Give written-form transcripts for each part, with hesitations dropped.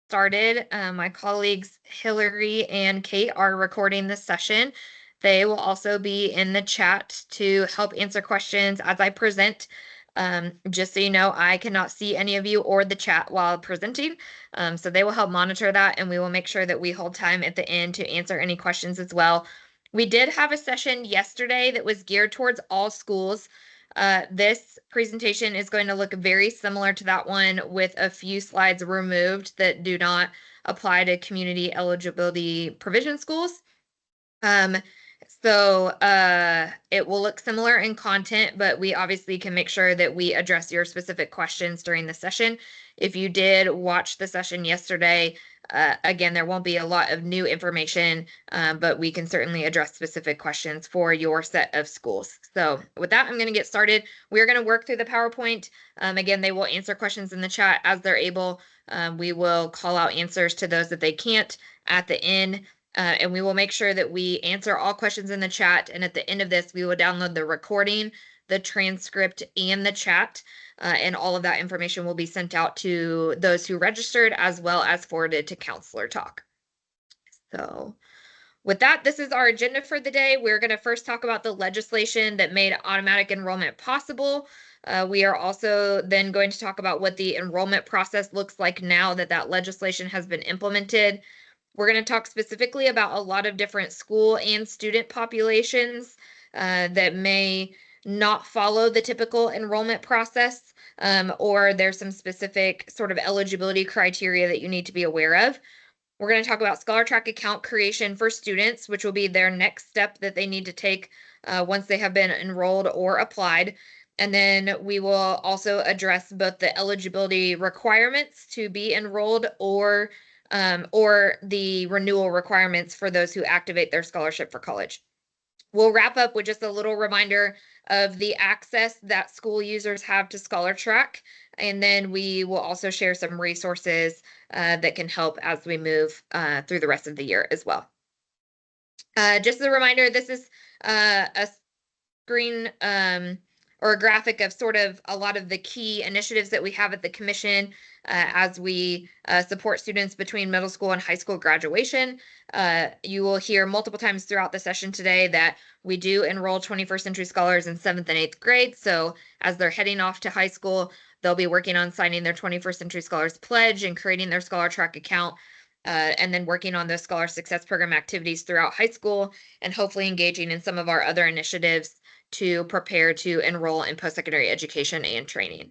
started. My colleagues Hillary and Kate are recording this session. They will also be in the chat to help answer questions as I present. Just so you know, I cannot see any of you or the chat while presenting. So they will help monitor that, and we will make sure that we hold time at the end to answer any questions as well. We did have a session yesterday that was geared towards all schools. This presentation is going to look very similar to that one with a few slides removed that do not apply to community eligibility provision schools. It will look similar in content, but we obviously can make sure that we address your specific questions during the session. If you did watch the session yesterday, again, there won't be a lot of new information, but we can certainly address specific questions for your set of schools. So with that, I'm going to get started. We're going to work through the PowerPoint. Again, they will answer questions in the chat as they're able. We will call out answers to those that they can't at the end. And we will make sure that we answer all questions in the chat. And at the end of this, we will download the recording, the transcript, and the chat. And all of that information will be sent out to those who registered as well as forwarded to Counselor Talk. So with that, this is our agenda for the day. We're going to first talk about the legislation that made automatic enrollment possible. We are also then going to talk about what the enrollment process looks like now that that legislation has been implemented. We're going to talk specifically about a lot of different school and student populations that may not follow the typical enrollment process, or there's some specific sort of eligibility criteria that you need to be aware of. We're going to talk about ScholarTrack account creation for students, which will be their next step that they need to take once they have been enrolled or applied. And then we will also address both the eligibility requirements to be enrolled or the renewal requirements for those who activate their scholarship for college. We'll wrap up with just a little reminder of the access that school users have to ScholarTrack, and then we will also share some resources that can help as we move through the rest of the year as well. Just as a reminder, this is a screen or a graphic of sort of a lot of the key initiatives that we have at the Commission as we support students between middle school and high school graduation. You will hear multiple times throughout the session today that we do enroll 21st century scholars in 7th and 8th grade. So as they're heading off to high school, they'll be working on signing their 21st century scholars pledge and creating their ScholarTrack account. And then working on those Scholar Success Program activities throughout high school and hopefully engaging in some of our other initiatives to prepare to enroll in post-secondary education and training.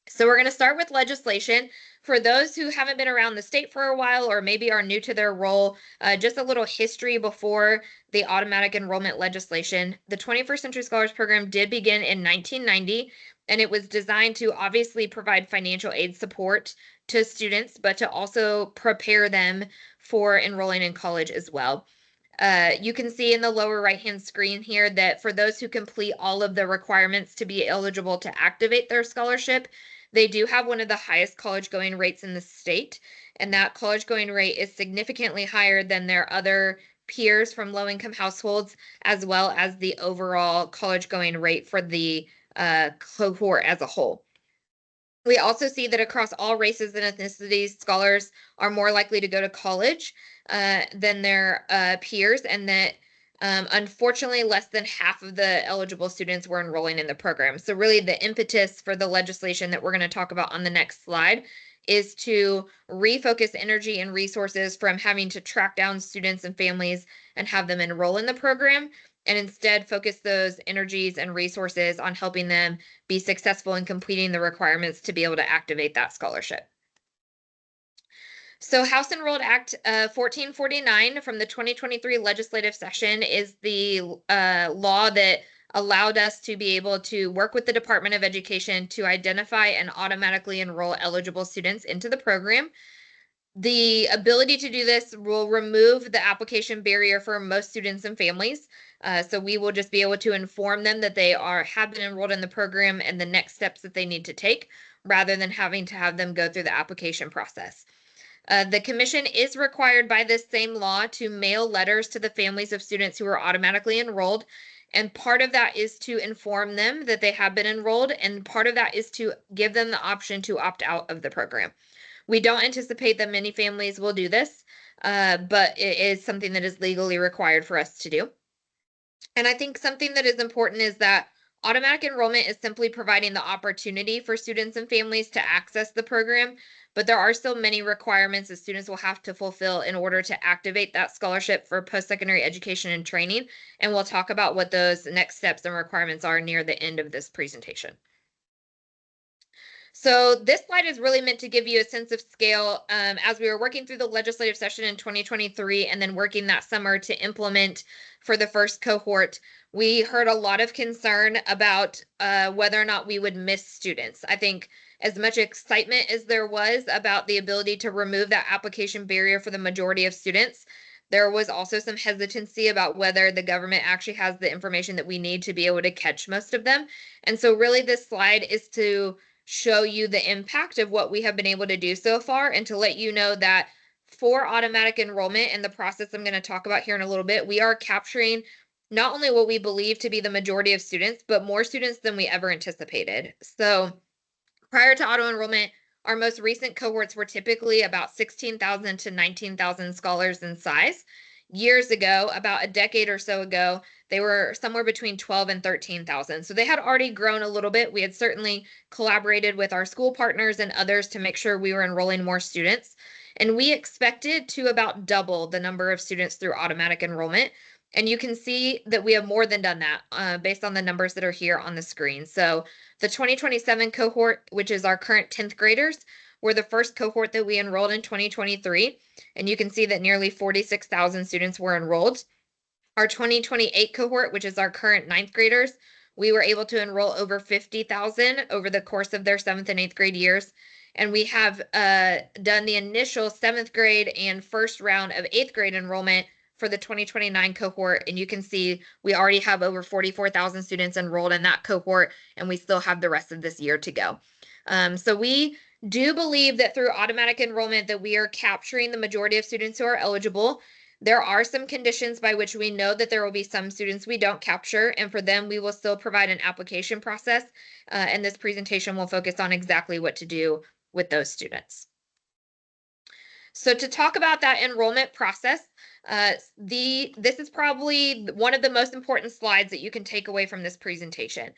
So we're going to start with legislation. For those who haven't been around the state for a while or maybe are new to their role, just a little history before the automatic enrollment legislation. The 21st Century Scholars Program did begin in 1990, and it was designed to obviously provide financial aid support to students, but to also prepare them for enrolling in college as well. You can see in the lower right-hand screen here that for those who complete all of the requirements to be eligible to activate their scholarship, they do have one of the highest college going rates in the state, and that college going rate is significantly higher than their other peers from low-income households, as well as the overall college going rate for the cohort as a whole. We also see that across all races and ethnicities, scholars are more likely to go to college than their peers, and that unfortunately, less than half of the eligible students were enrolling in the program. So really the impetus for the legislation that we're going to talk about on the next slide is to refocus energy and resources from having to track down students and families and have them enroll in the program, and instead focus those energies and resources on helping them be successful in completing the requirements to be able to activate that scholarship. So House Enrolled Act 1449 from the 2023 legislative session is the law that allowed us to be able to work with the Department of Education to identify and automatically enroll eligible students into the program. The ability to do this will remove the application barrier for most students and families. So we will just be able to inform them that they have been enrolled in the program and the next steps that they need to take, rather than having to have them go through the application process. The Commission is required by this same law to mail letters to the families of students who are automatically enrolled. And part of that is to inform them that they have been enrolled, and part of that is to give them the option to opt out of the program. We don't anticipate that many families will do this, but it is something that is legally required for us to do. And I think something that is important is that automatic enrollment is simply providing the opportunity for students and families to access the program, but there are still many requirements that students will have to fulfill in order to activate that scholarship for post-secondary education and training. And we'll talk about what those next steps and requirements are near the end of this presentation. So this slide is really meant to give you a sense of scale as we were working through the legislative session in 2023 and then working that summer to implement for the first cohort. We heard a lot of concern about whether or not we would miss students. I think as much excitement as there was about the ability to remove that application barrier for the majority of students, there was also some hesitancy about whether the government actually has the information that we need to be able to catch most of them. And so really this slide is to show you the impact of what we have been able to do so far and to let you know that for automatic enrollment and the process I'm going to talk about here in a little bit, we are capturing not only what we believe to be the majority of students, but more students than we ever anticipated. So prior to auto enrollment, our most recent cohorts were typically about 16,000 to 19,000 scholars in size. Years ago, about a decade or so ago, they were somewhere between 12 and 13,000. So they had already grown a little bit. We had certainly collaborated with our school partners and others to make sure we were enrolling more students. And we expected to about double the number of students through automatic enrollment. And you can see that we have more than done that based on the numbers that are here on the screen. So the 2027 cohort, which is our current 10th graders, were the first cohort that we enrolled in 2023. And you can see that nearly 46,000 students were enrolled. Our 2028 cohort, which is our current 9th graders, we were able to enroll over 50,000 over the course of their 7th and 8th grade years. And we have done the initial 7th grade and first round of 8th grade enrollment for the 2029 cohort. And you can see we already have over 44,000 students enrolled in that cohort, and we still have the rest of this year to go. So we do believe that through automatic enrollment that we are capturing the majority of students who are eligible. There are some conditions by which we know that there will be some students we don't capture, and for them, we will still provide an application process. And this presentation will focus on exactly what to do with those students. So to talk about that enrollment process, this is probably one of the most important slides that you can take away from this presentation.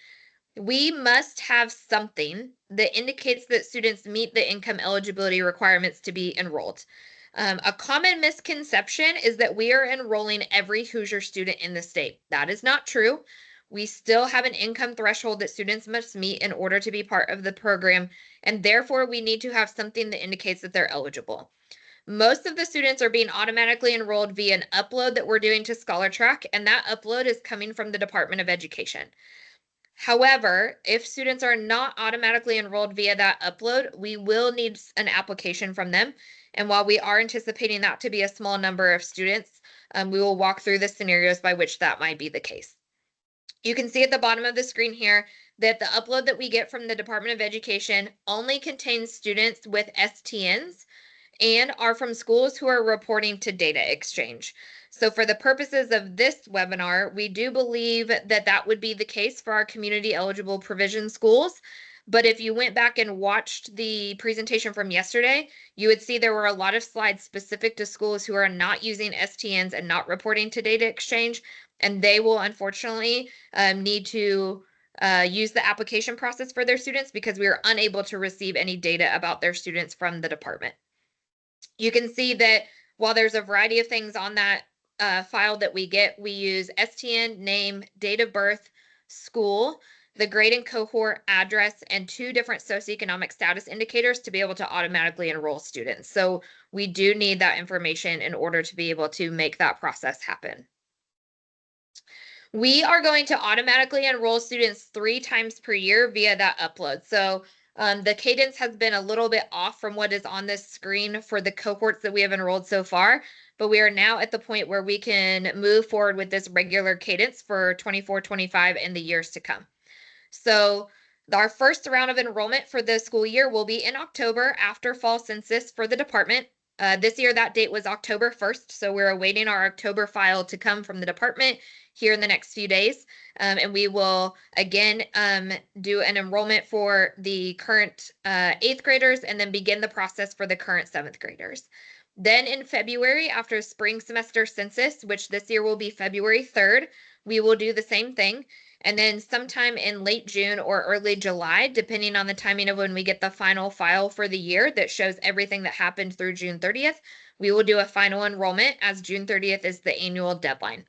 We must have something that indicates that students meet the income eligibility requirements to be enrolled. A common misconception is that we are enrolling every Hoosier student in the state. That is not true. We still have an income threshold that students must meet in order to be part of the program, and therefore we need to have something that indicates that they're eligible. Most of the students are being automatically enrolled via an upload that we're doing to ScholarTrack, and that upload is coming from the Department of Education. However, if students are not automatically enrolled via that upload, we will need an application from them. And while we are anticipating that to be a small number of students, we will walk through the scenarios by which that might be the case. You can see at the bottom of the screen here that the upload that we get from the Department of Education only contains students with STNs and are from schools who are reporting to data exchange. So for the purposes of this webinar, we do believe that that would be the case for our community eligible provision schools. But if you went back and watched the presentation from yesterday, you would see there were a lot of slides specific to schools who are not using STNs and not reporting to data exchange. And they will unfortunately need to use the application process for their students because we are unable to receive any data about their students from the department. You can see that while there's a variety of things on that file that we get, we use STN, name, date of birth, school, the grade and cohort address, and 2 different socioeconomic status indicators to be able to automatically enroll students. So we do need that information in order to be able to make that process happen. We are going to automatically enroll students 3 times per year via that upload. So the cadence has been a little bit off from what is on this screen for the cohorts that we have enrolled so far, but we are now at the point where we can move forward with this regular cadence for 24, 25, and the years to come. So our first round of enrollment for the school year will be in October after fall census for the department. This year, that date was October 1st, so we're awaiting our October file to come from the department here in the next few days. And we will, again, do an enrollment for the current 8th graders and then begin the process for the current 7th graders. Then in February, after spring semester census, which this year will be February 3rd, we will do the same thing. And then sometime in late June or early July, depending on the timing of when we get the final file for the year that shows everything that happened through June 30th, we will do a final enrollment, as June 30th is the annual deadline.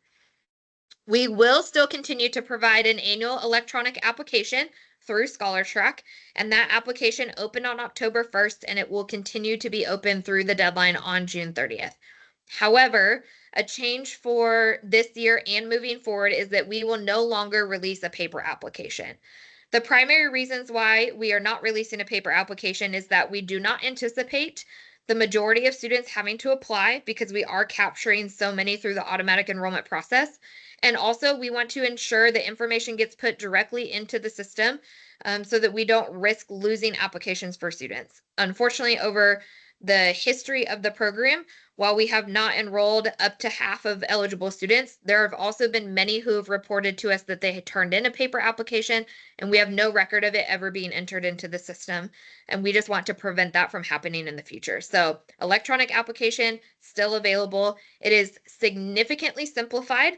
We will still continue to provide an annual electronic application through ScholarTrack, and that application opened on October 1st, and it will continue to be open through the deadline on June 30th. However, a change for this year and moving forward is that we will no longer release a paper application. The primary reasons why we are not releasing a paper application is that we do not anticipate the majority of students having to apply because we are capturing so many through the automatic enrollment process. And also, we want to ensure that information gets put directly into the system so that we don't risk losing applications for students. Unfortunately, over the history of the program, while we have not enrolled up to half of eligible students, there have also been many who have reported to us that they had turned in a paper application, and we have no record of it ever being entered into the system. And we just want to prevent that from happening in the future. So electronic application still available. It is significantly simplified.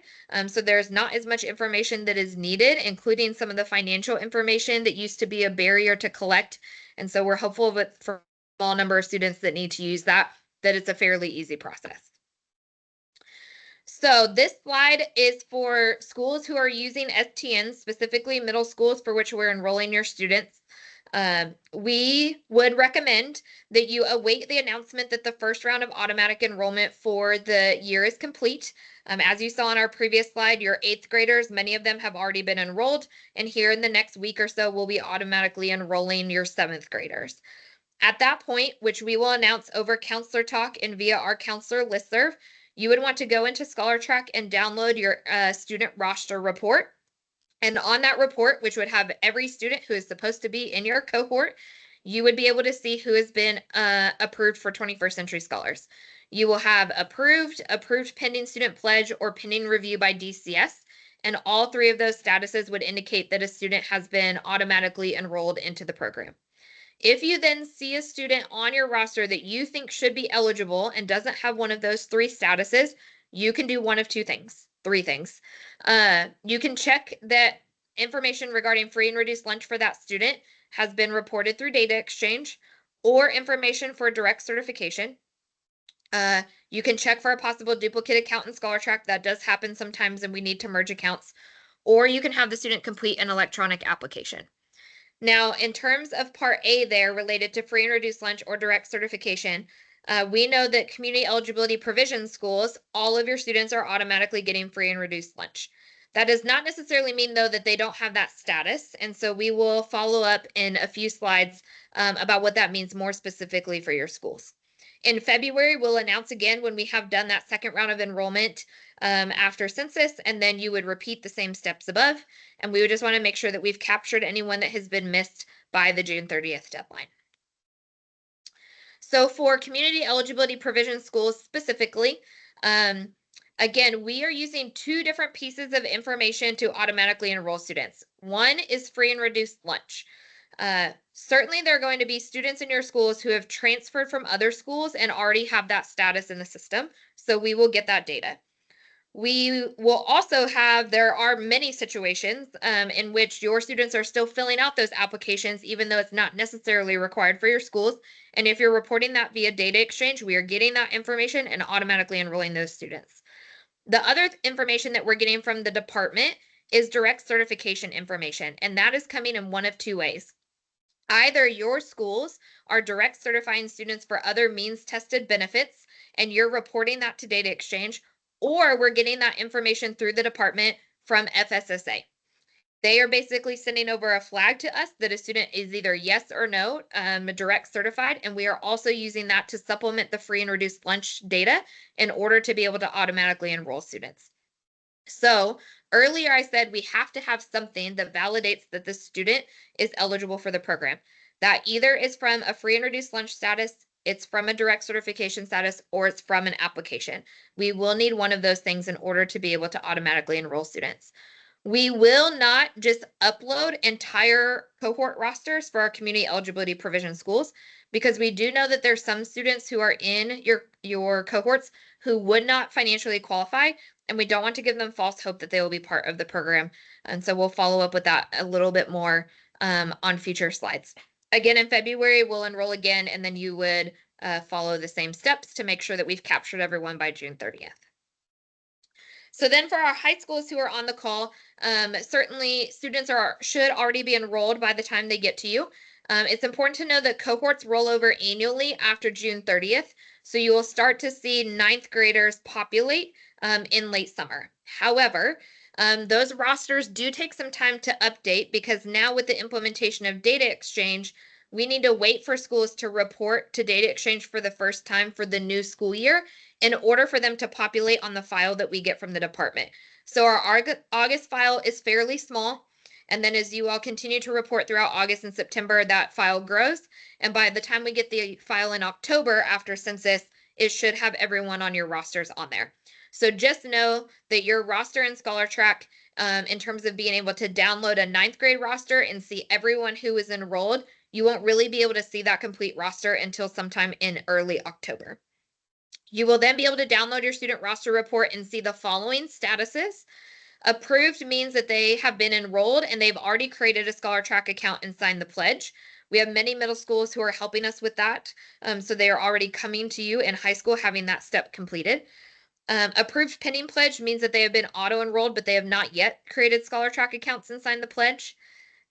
So there's not as much information that is needed, including some of the financial information that used to be a barrier to collect. And so we're hopeful that for a small number of students that need to use that it's a fairly easy process. So this slide is for schools who are using STNs, specifically middle schools for which we're enrolling your students. We would recommend that you await the announcement that the first round of automatic enrollment for the year is complete. As you saw on our previous slide, your 8th graders, many of them have already been enrolled, and here in the next week or so, we'll be automatically enrolling your 7th graders. At that point, which we will announce over Counselor Talk and via our counselor listserv, you would want to go into ScholarTrack and download your student roster report. And on that report, which would have every student who is supposed to be in your cohort, you would be able to see who has been approved for 21st Century Scholars. You will have approved pending student pledge, or pending review by DCS. And all three of those statuses would indicate that a student has been automatically enrolled into the program. If you then see a student on your roster that you think should be eligible and doesn't have one of those three statuses, you can do one of three things. You can check that information regarding free and reduced lunch for that student has been reported through data exchange, or information for direct certification. You can check for a possible duplicate account in ScholarTrack. That does happen sometimes, and we need to merge accounts. Or you can have the student complete an electronic application. Now, in terms of Part A there related to free and reduced lunch or direct certification, we know that community eligibility provision schools, all of your students are automatically getting free and reduced lunch. That does not necessarily mean, though, that they don't have that status. And so we will follow up in a few slides about what that means more specifically for your schools. In February, we'll announce again when we have done that second round of enrollment after census, and then you would repeat the same steps above. And we would just want to make sure that we've captured anyone that has been missed by the June 30th deadline. So for community eligibility provision schools specifically, again, we are using two different pieces of information to automatically enroll students. One is free and reduced lunch. Certainly there are going to be students in your schools who have transferred from other schools and already have that status in the system. So we will get that data. We will also have, there are many situations in which your students are still filling out those applications, even though it's not necessarily required for your schools. And if you're reporting that via data exchange, we are getting that information and automatically enrolling those students. The other information that we're getting from the department is direct certification information, and that is coming in one of two ways. Either your schools are direct certifying students for other means tested benefits, and you're reporting that to data exchange, or we're getting that information through the department from FSSA. They are basically sending over a flag to us that a student is either yes or no direct certified, and we are also using that to supplement the free and reduced lunch data in order to be able to automatically enroll students. So earlier I said we have to have something that validates that the student is eligible for the program. That either is from a free and reduced lunch status, it's from a direct certification status, or it's from an application. We will need one of those things in order to be able to automatically enroll students. We will not just upload entire cohort rosters for our community eligibility provision schools, because we do know that there's some students who are in your cohorts who would not financially qualify, and we don't want to give them false hope that they will be part of the program. And so we'll follow up with that a little bit more on future slides. Again, in February, we'll enroll again, and then you would follow the same steps to make sure that we've captured everyone by June 30th. So then for our high schools who are on the call, certainly students should already be enrolled by the time they get to you. It's important to know that cohorts roll over annually after June 30th. So you will start to see ninth graders populate in late summer. However, those rosters do take some time to update, because now with the implementation of data exchange, we need to wait for schools to report to data exchange for the first time for the new school year in order for them to populate on the file that we get from the department. So our August file is fairly small. And then as you all continue to report throughout August and September, that file grows. And by the time we get the file in October after census, it should have everyone on your rosters on there. So just know that your roster in ScholarTrack, in terms of being able to download a ninth grade roster and see everyone who is enrolled, you won't really be able to see that complete roster until sometime in early October. You will then be able to download your student roster report and see the following statuses. Approved means that they have been enrolled and they've already created a ScholarTrack account and signed the pledge. We have many middle schools who are helping us with that. So they are already coming to you in high school having that step completed. Approved pending pledge means that they have been auto-enrolled, but they have not yet created ScholarTrack accounts and signed the pledge.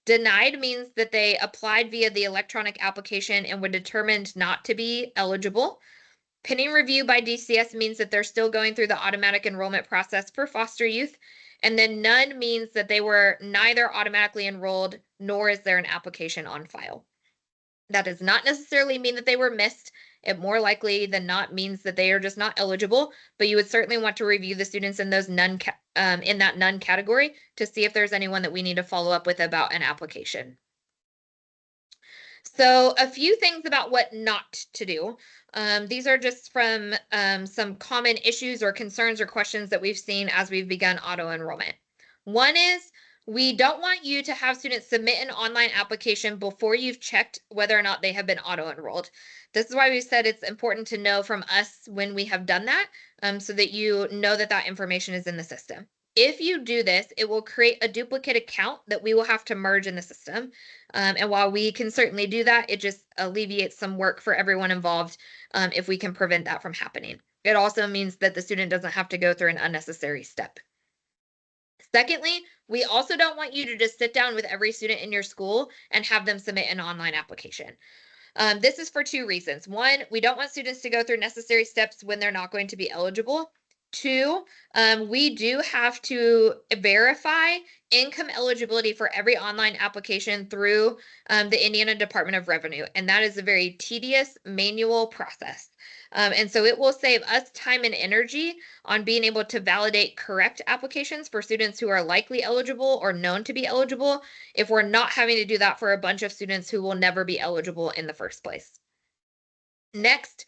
Denied means that they applied via the electronic application and were determined not to be eligible. Pending review by DCS means that they're still going through the automatic enrollment process for foster youth. And then none means that they were neither automatically enrolled, nor is there an application on file. That does not necessarily mean that they were missed. It more likely than not means that they are just not eligible, but you would certainly want to review the students in those none in that none category to see if there's anyone that we need to follow up with about an application. So a few things about what not to do. These are just from some common issues or concerns or questions that we've seen as we've begun auto enrollment. One is, we don't want you to have students submit an online application before you've checked whether or not they have been auto enrolled. This is why we said it's important to know from us when we have done that, so that you know that that information is in the system. If you do this, it will create a duplicate account that we will have to merge in the system. And while we can certainly do that, it just alleviates some work for everyone involved if we can prevent that from happening. It also means that the student doesn't have to go through an unnecessary step. Secondly, we also don't want you to just sit down with every student in your school and have them submit an online application. This is for two reasons. One, we don't want students to go through necessary steps when they're not going to be eligible. Two, we do have to verify income eligibility for every online application through the Indiana Department of Revenue, and that is a very tedious manual process. And so it will save us time and energy on being able to validate correct applications for students who are likely eligible or known to be eligible if we're not having to do that for a bunch of students who will never be eligible in the first place. Next,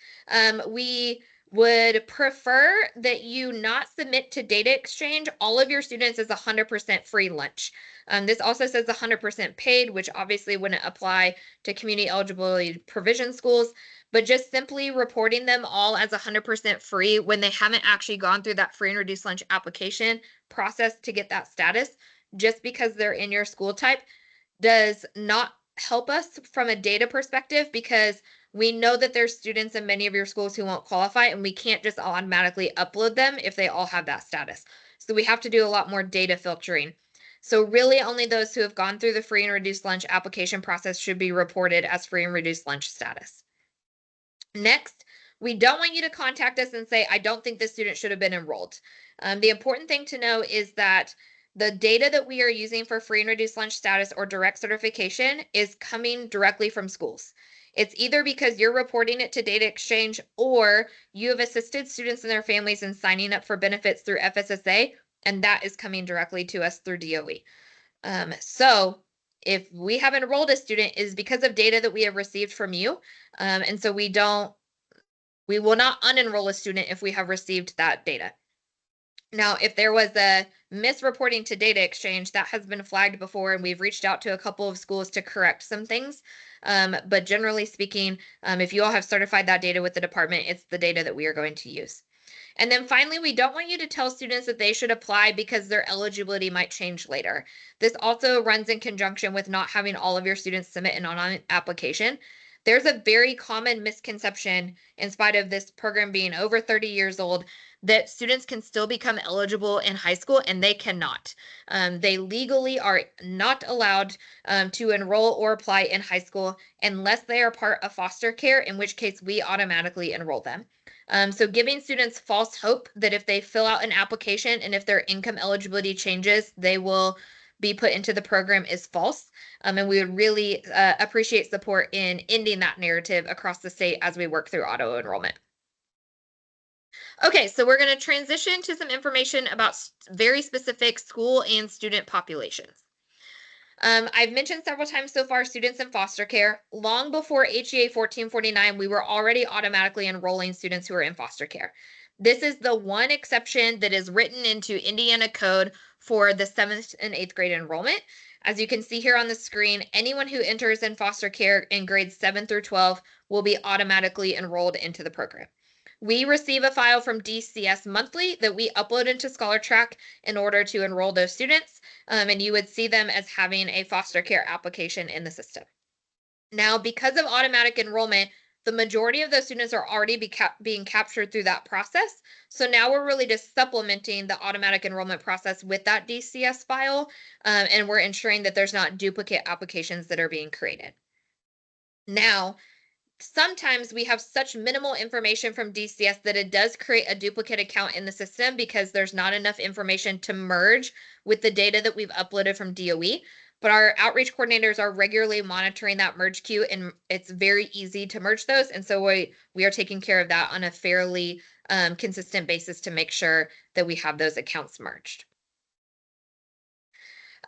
we would prefer that you not submit to data exchange all of your students as 100% free lunch. This also says 100% paid, which obviously wouldn't apply to community eligibility provision schools, but just simply reporting them all as 100% free when they haven't actually gone through that free and reduced lunch application process to get that status, just because they're in your school type, does not help us from a data perspective, because we know that there's students in many of your schools who won't qualify, and we can't just automatically upload them if they all have that status. So we have to do a lot more data filtering. So really only those who have gone through the free and reduced lunch application process should be reported as free and reduced lunch status. Next, we don't want you to contact us and say, I don't think this student should have been enrolled. The important thing to know is that the data that we are using for free and reduced lunch status or direct certification is coming directly from schools. It's either because you're reporting it to data exchange, or you have assisted students and their families in signing up for benefits through FSSA, and that is coming directly to us through DOE. So if we have enrolled a student is because of data that we have received from you. And so we will not unenroll a student if we have received that data. Now, if there was a misreporting to data exchange, that has been flagged before, and we've reached out to a couple of schools to correct some things. But generally speaking, if you all have certified that data with the department, it's the data that we are going to use. And then finally, we don't want you to tell students that they should apply because their eligibility might change later. This also runs in conjunction with not having all of your students submit an online application. There's a very common misconception, in spite of this program being over 30 years old, that students can still become eligible in high school, and they cannot. They legally are not allowed to enroll or apply in high school unless they are part of foster care, in which case we automatically enroll them. So giving students false hope that if they fill out an application and if their income eligibility changes, they will be put into the program is false. And we would really appreciate support in ending that narrative across the state as we work through auto enrollment. Okay, so we're going to transition to some information about very specific school and student populations. I've mentioned several times so far students in foster care. Long before HEA 1449, we were already automatically enrolling students who are in foster care. This is the one exception that is written into Indiana code for the 7th and 8th grade enrollment. As you can see here on the screen, anyone who enters in foster care in grades 7 through 12 will be automatically enrolled into the program. We receive a file from DCS monthly that we upload into ScholarTrack in order to enroll those students, and you would see them as having a foster care application in the system. Now, because of automatic enrollment, the majority of those students are already being captured through that process. So now we're really just supplementing the automatic enrollment process with that DCS file, and we're ensuring that there's not duplicate applications that are being created. Now, sometimes we have such minimal information from DCS that it does create a duplicate account in the system because there's not enough information to merge with the data that we've uploaded from DOE. But our outreach coordinators are regularly monitoring that merge queue, and it's very easy to merge those. And so we are taking care of that on a fairly consistent basis to make sure that we have those accounts merged.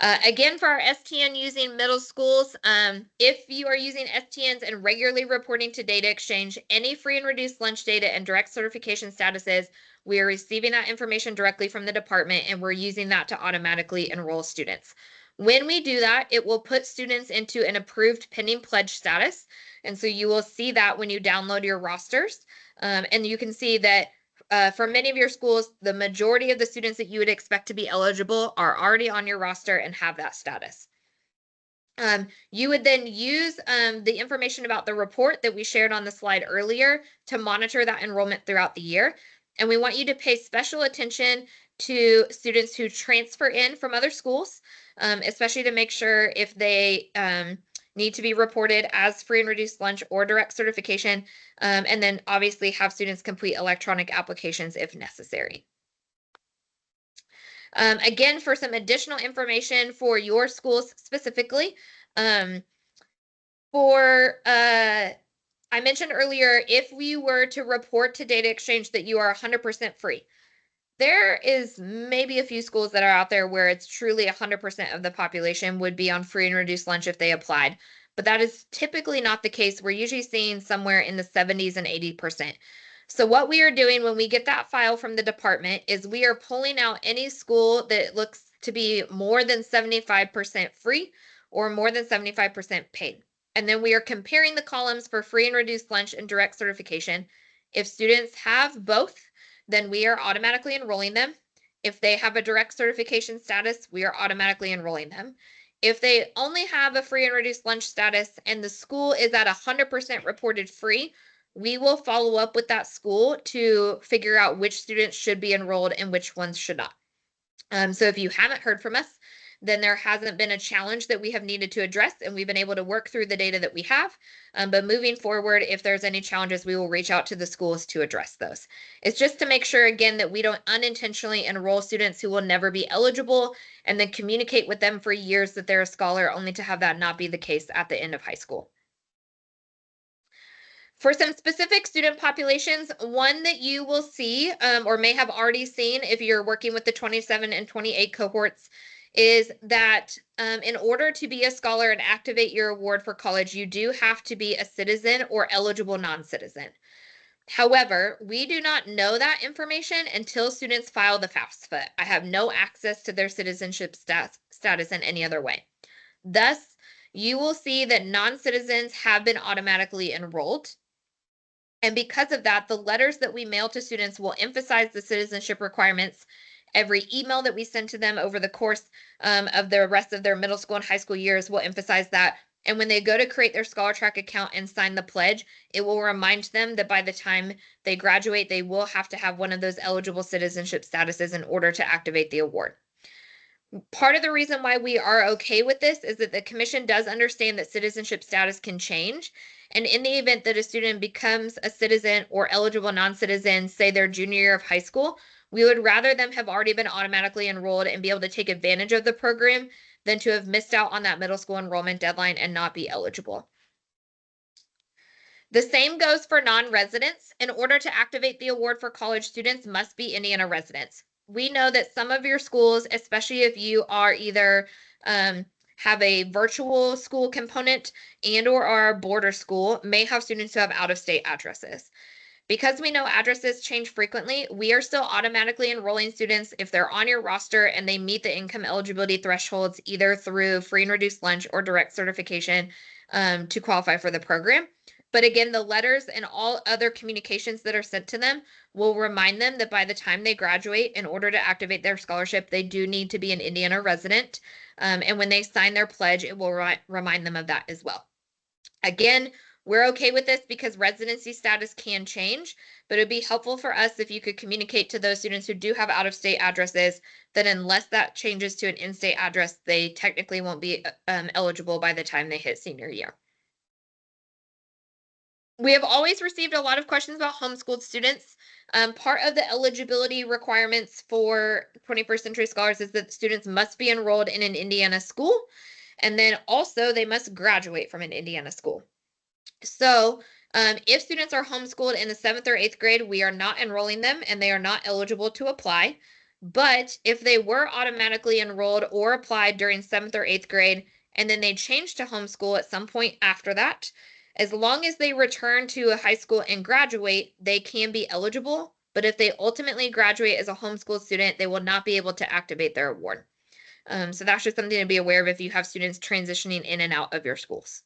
Again, for our STN using middle schools, if you are using STNs and regularly reporting to data exchange, any free and reduced lunch data and direct certification statuses, we are receiving that information directly from the department, and we're using that to automatically enroll students. When we do that, it will put students into an approved pending pledge status. And so you will see that when you download your rosters. And you can see that for many of your schools, the majority of the students that you would expect to be eligible are already on your roster and have that status. You would then use the information about the report that we shared on the slide earlier to monitor that enrollment throughout the year. And we want you to pay special attention to students who transfer in from other schools, especially to make sure if they need to be reported as free and reduced lunch or direct certification, and then obviously have students complete electronic applications if necessary. Again, for some additional information for your schools specifically, I mentioned earlier, if we were to report to data exchange that you are 100% free, there is maybe a few schools that are out there where it's truly 100% of the population would be on free and reduced lunch if they applied. But that is typically not the case. We're usually seeing somewhere in the 70s and 80%. So what we are doing when we get that file from the department is we are pulling out any school that looks to be more than 75% free or more than 75% paid. And then we are comparing the columns for free and reduced lunch and direct certification. If students have both, then we are automatically enrolling them. If they have a direct certification status, we are automatically enrolling them. If they only have a free and reduced lunch status and the school is at 100% reported free, we will follow up with that school to figure out which students should be enrolled and which ones should not. So if you haven't heard from us, then there hasn't been a challenge that we have needed to address, and we've been able to work through the data that we have. But moving forward, if there's any challenges, we will reach out to the schools to address those. It's just to make sure, again, that we don't unintentionally enroll students who will never be eligible and then communicate with them for years that they're a scholar, only to have that not be the case at the end of high school. For some specific student populations, one that you will see or may have already seen if you're working with the 27 and 28 cohorts is that in order to be a scholar and activate your award for college, you do have to be a citizen or eligible non-citizen. However, we do not know that information until students file the FAFSA. I have no access to their citizenship status in any other way. Thus, you will see that non-citizens have been automatically enrolled. And because of that, the letters that we mail to students will emphasize the citizenship requirements. Every email that we send to them over the course of the rest of their middle school and high school years will emphasize that. And when they go to create their ScholarTrack account and sign the pledge, it will remind them that by the time they graduate, they will have to have one of those eligible citizenship statuses in order to activate the award. Part of the reason why we are okay with this is that the commission does understand that citizenship status can change. And in the event that a student becomes a citizen or eligible non-citizen, say their junior year of high school, we would rather them have already been automatically enrolled and be able to take advantage of the program than to have missed out on that middle school enrollment deadline and not be eligible. The same goes for non-residents. In order to activate the award for college students must be Indiana residents. We know that some of your schools, especially if you are either have a virtual school component and or are a border school, may have students who have out-of-state addresses. Because we know addresses change frequently, we are still automatically enrolling students if they're on your roster and they meet the income eligibility thresholds either through free and reduced lunch or direct certification to qualify for the program. But again, the letters and all other communications that are sent to them will remind them that by the time they graduate, in order to activate their scholarship, they do need to be an Indiana resident. And when they sign their pledge, it will remind them of that as well. Again, we're okay with this because residency status can change, but it'd be helpful for us if you could communicate to those students who do have out-of-state addresses that unless that changes to an in-state address, they technically won't be eligible by the time they hit senior year. We have always received a lot of questions about homeschooled students. Part of the eligibility requirements for 21st Century Scholars is that students must be enrolled in an Indiana school, and then also they must graduate from an Indiana school. So if students are homeschooled in the 7th or 8th grade, we are not enrolling them and they are not eligible to apply. But if they were automatically enrolled or applied during 7th or 8th grade, and then they changed to homeschool at some point after that, as long as they return to a high school and graduate, they can be eligible. But if they ultimately graduate as a homeschool student, they will not be able to activate their award. So that's just something to be aware of if you have students transitioning in and out of your schools.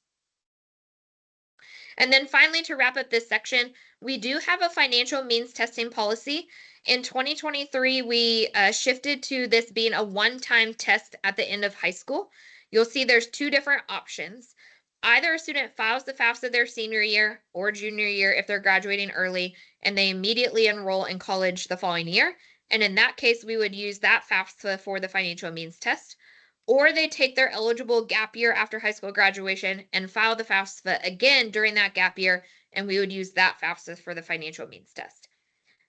And then finally, to wrap up this section, we do have a financial means testing policy. In 2023, we shifted to this being a one-time test at the end of high school. You'll see there's two different options. Either a student files the FAFSA their senior year or junior year if they're graduating early, and they immediately enroll in college the following year. And in that case, we would use that FAFSA for the financial means test. Or they take their eligible gap year after high school graduation and file the FAFSA again during that gap year, and we would use that FAFSA for the financial means test.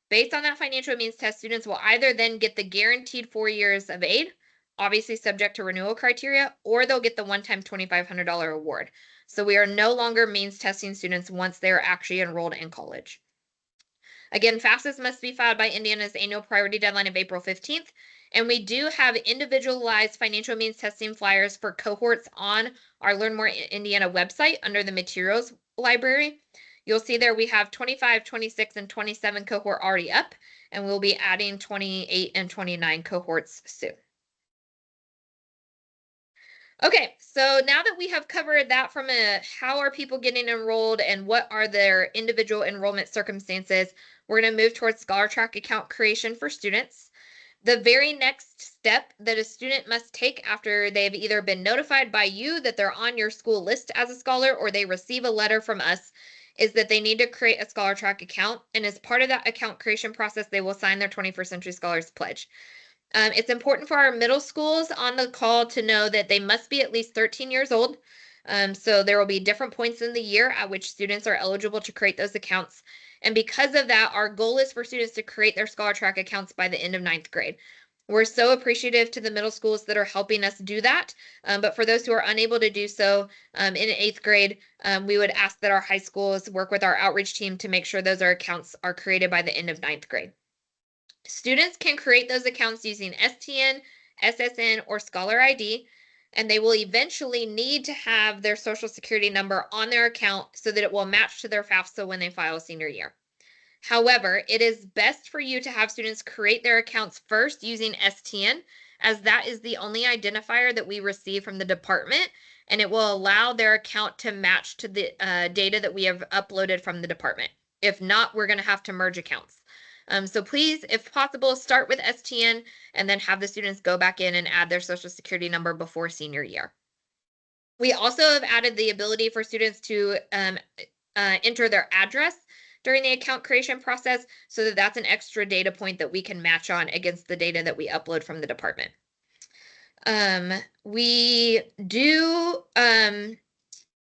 Based on that financial means test, students will either then get the guaranteed 4 years of aid, obviously subject to renewal criteria, or they'll get the one-time $2,500 award. So we are no longer means testing students once they are actually enrolled in college. Again, FAFSAs must be filed by Indiana's annual priority deadline of April 15th. And we do have individualized financial means testing flyers for cohorts on our Learn More Indiana website under the materials library. You'll see there we have 25, 26, and 27 cohort already up, and we'll be adding 28 and 29 cohorts soon. Okay, so now that we have covered that from how are people getting enrolled and what are their individual enrollment circumstances, we're going to move towards ScholarTrack account creation for students. The very next step that a student must take after they've either been notified by you that they're on your school list as a scholar or they receive a letter from us is that they need to create a ScholarTrack account. And as part of that account creation process, they will sign their 21st Century Scholars Pledge. It's important for our middle schools on the call to know that they must be at least 13 years old. So there will be different points in the year at which students are eligible to create those accounts. And because of that, our goal is for students to create their ScholarTrack accounts by the end of 9th grade. We're so appreciative to the middle schools that are helping us do that. But for those who are unable to do so in 8th grade, we would ask that our high schools work with our outreach team to make sure those accounts are created by the end of 9th grade. Students can create those accounts using STN, SSN, or Scholar ID, and they will eventually need to have their Social Security number on their account so that it will match to their FAFSA when they file senior year. However, it is best for you to have students create their accounts first using STN, as that is the only identifier that we receive from the department, and it will allow their account to match to the data that we have uploaded from the department. If not, we're going to have to merge accounts. So please, if possible, start with STN and then have the students go back in and add their Social Security number before senior year. We also have added the ability for students to enter their address during the account creation process, so that that's an extra data point that we can match on against the data that we upload from the department. We do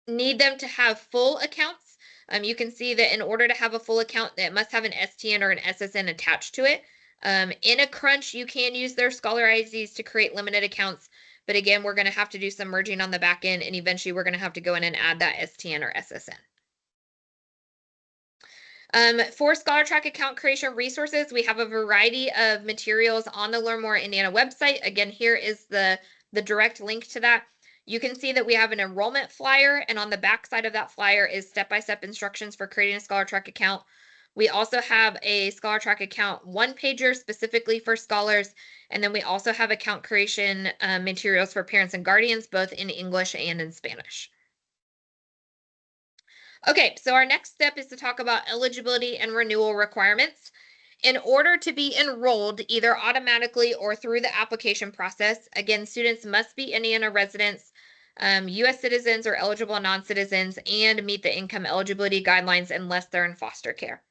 need them to have full accounts. You can see that in order to have a full account, it must have an STN or an SSN attached to it. In a crunch, you can use their Scholar IDs to create limited accounts, but again, we're going to have to do some merging on the back end, and eventually we're going to have to go in and add that STN or SSN. For ScholarTrack account creation resources, we have a variety of materials on the Learn More Indiana website. Again, here is the direct link to that. You can see that we have an enrollment flyer, and on the back side of that flyer is step-by-step instructions for creating a ScholarTrack account. We also have a ScholarTrack account one-pager specifically for scholars, and then we also have account creation materials for parents and guardians, both in English and in Spanish. Okay, so our next step is to talk about eligibility and renewal requirements. In order to be enrolled, either automatically or through the application process, again, students must be Indiana residents, U.S. citizens or eligible non-citizens, and meet the income eligibility guidelines unless they're in foster care.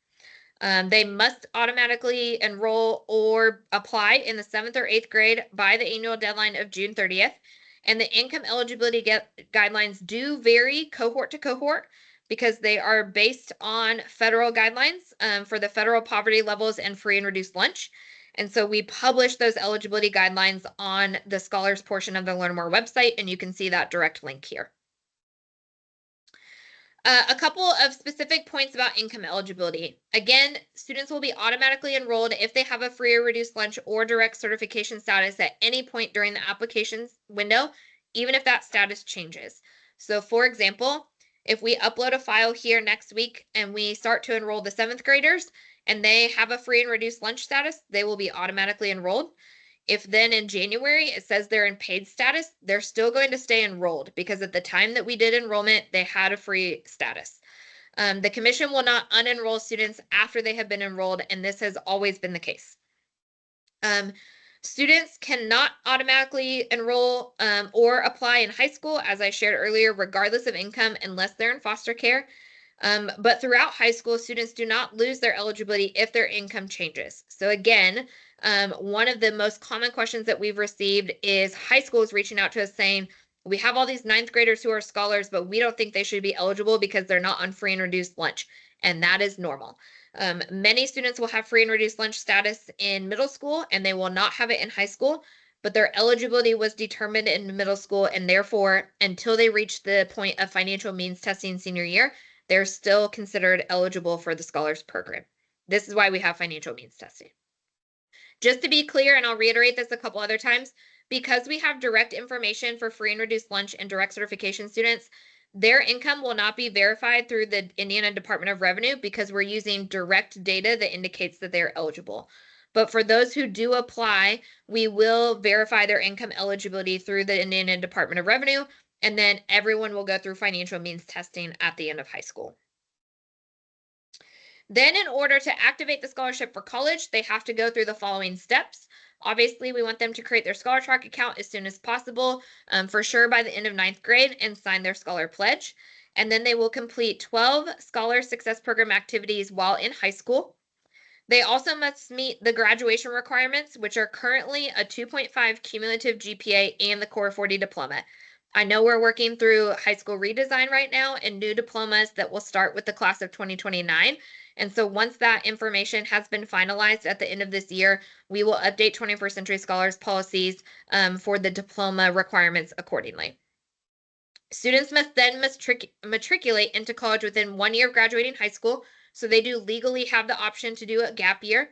They must automatically enroll or apply in the 7th or 8th grade by the annual deadline of June 30th. And the income eligibility guidelines do vary cohort to cohort, because they are based on federal guidelines for the federal poverty levels and free and reduced lunch. And so we publish those eligibility guidelines on the scholars portion of the Learn More website, and you can see that direct link here. A couple of specific points about income eligibility. Again, students will be automatically enrolled if they have a free or reduced lunch or direct certification status at any point during the applications window, even if that status changes. So for example, if we upload a file here next week and we start to enroll the 7th graders and they have a free and reduced lunch status, they will be automatically enrolled. If then in January it says they're in paid status, they're still going to stay enrolled, because at the time that we did enrollment, they had a free status. The commission will not unenroll students after they have been enrolled, and this has always been the case. Students cannot automatically enroll or apply in high school, as I shared earlier, regardless of income, unless they're in foster care. But throughout high school, students do not lose their eligibility if their income changes. So again, one of the most common questions that we've received is high schools reaching out to us saying, we have all these 9th graders who are scholars, but we don't think they should be eligible because they're not on free and reduced lunch. And that is normal. Many students will have free and reduced lunch status in middle school, and they will not have it in high school, but their eligibility was determined in middle school, and therefore, until they reach the point of financial means testing senior year, they're still considered eligible for the scholars program. This is why we have financial means testing. Just to be clear, and I'll reiterate this a couple other times, because we have direct information for free and reduced lunch and direct certification students, their income will not be verified through the Indiana Department of Revenue, because we're using direct data that indicates that they're eligible. But for those who do apply, we will verify their income eligibility through the Indiana Department of Revenue, and then everyone will go through financial means testing at the end of high school. Then in order to activate the scholarship for college, they have to go through the following steps. Obviously, we want them to create their ScholarTrack account as soon as possible, for sure by the end of 9th grade, and sign their Scholar Pledge. And then they will complete 12 Scholar Success Program activities while in high school. They also must meet the graduation requirements, which are currently a 2.5 cumulative GPA and the Core 40 diploma. I know we're working through high school redesign right now and new diplomas that will start with the class of 2029. And so once that information has been finalized at the end of this year, we will update 21st Century Scholars policies for the diploma requirements accordingly. Students must then matriculate into college within 1 year of graduating high school, so they do legally have the option to do a gap year.